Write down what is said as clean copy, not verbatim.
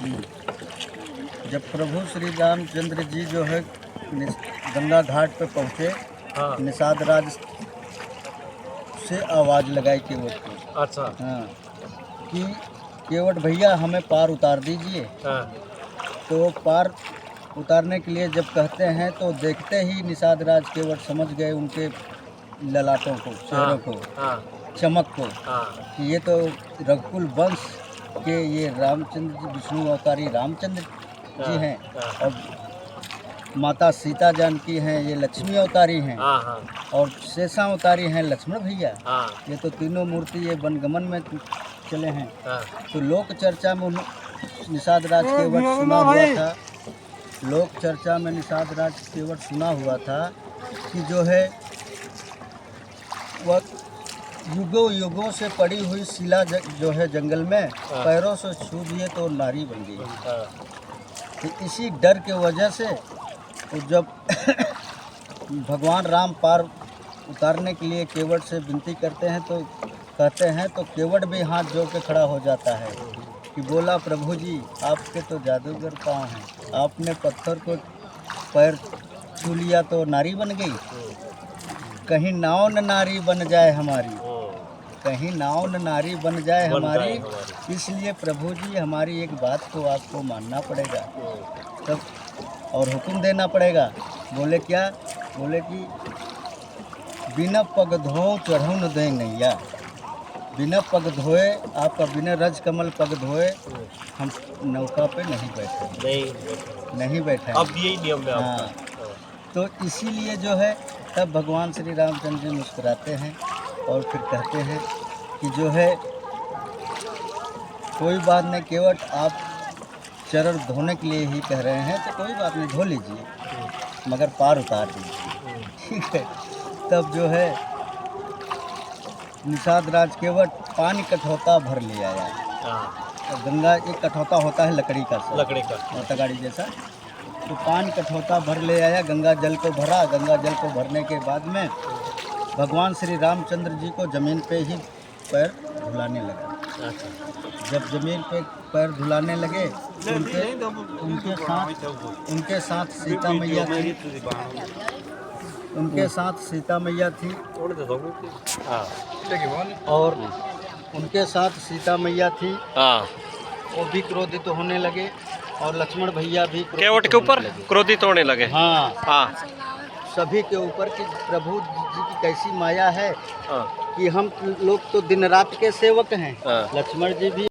जब प्रभु श्री रामचंद्र जी जो है गंगा घाट पे पहुँचे, हाँ। निषाद राज से आवाज़ लगाई केवट को। अच्छा। हाँ, कि केवट भैया हमें पार उतार दीजिए। हाँ। तो पार उतारने के लिए जब कहते हैं तो देखते ही निषाद राज केवट समझ गए उनके ललाटों को, चेहरों को, हाँ। चमक को, हाँ। कि ये तो रघुकुल वंश के ये रामचंद्र जी, विष्णु अवतारी रामचंद्र जी हैं, और माता सीता जानकी हैं, ये लक्ष्मी अवतारी हैं, हाँ। हाँ। और शेषा अवतारी हैं लक्ष्मण भैया। हाँ। ये तो तीनों मूर्ति ये वनगमन में चले हैं। हाँ। तो लोक चर्चा में निषाद राज केवट सुना हुआ था, लोक चर्चा में निषाद राज केवट सुना हुआ था कि जो है वह युगों युगों से पड़ी हुई शिला जो है जंगल में पैरों से छू दिए तो नारी बन गई। तो इसी डर के वजह से तो जब भगवान राम पार उतारने के लिए केवट से विनती करते हैं तो कहते हैं तो केवट भी हाथ जोड़ के खड़ा हो जाता है कि बोला प्रभु जी आपके तो जादूगर पाँव हैं, आपने पत्थर को पैर छू लिया तो नारी बन गई। कहीं नाव न नारी बन जाए हमारी, कहीं नाव न नारी बन जाए हमारी, इसलिए प्रभु जी हमारी एक बात को आपको मानना पड़ेगा तब और हुक्म देना पड़ेगा। बोले क्या? बोले कि बिना पग धो चढ़ो न दे नैया, बिना पग धोए, आपका बिना रज कमल पग धोए हम नौका पे नहीं बैठे अब यही नियम है। हाँ, तो इसीलिए जो है तब भगवान श्री रामचंद्र जी मुस्कुराते हैं और फिर कहते हैं कि जो है कोई बात नहीं केवट, आप चरण धोने के लिए ही कह रहे हैं तो कोई बात नहीं, धो लीजिए, मगर पार उतार दीजिए। ठीक है। तब जो है निषाद राज केवट पानी कठौता भर ले आया। तो गंगा एक कठौता होता है लकड़ी का तगाड़ी जैसा, तो पानी कठौता भर ले आया, गंगा जल को भरा। गंगा जल को भरने के बाद में भगवान श्री रामचंद्र जी को ज़मीन पे ही पैर धुलाने लगा। जब ज़मीन पे पैर धुलाने लगे तो उनके साथ सीता मैया थी, उनके साथ सीता मैया थी और उनके साथ सीता मैया थी, वो भी क्रोधित होने लगे और लक्ष्मण भैया भी केवट के ऊपर क्रोधित होने लगे। हाँ, हाँ, सभी के ऊपर कि प्रभु जी की कैसी माया है कि हम लोग तो दिन रात के सेवक हैं। लक्ष्मण जी भी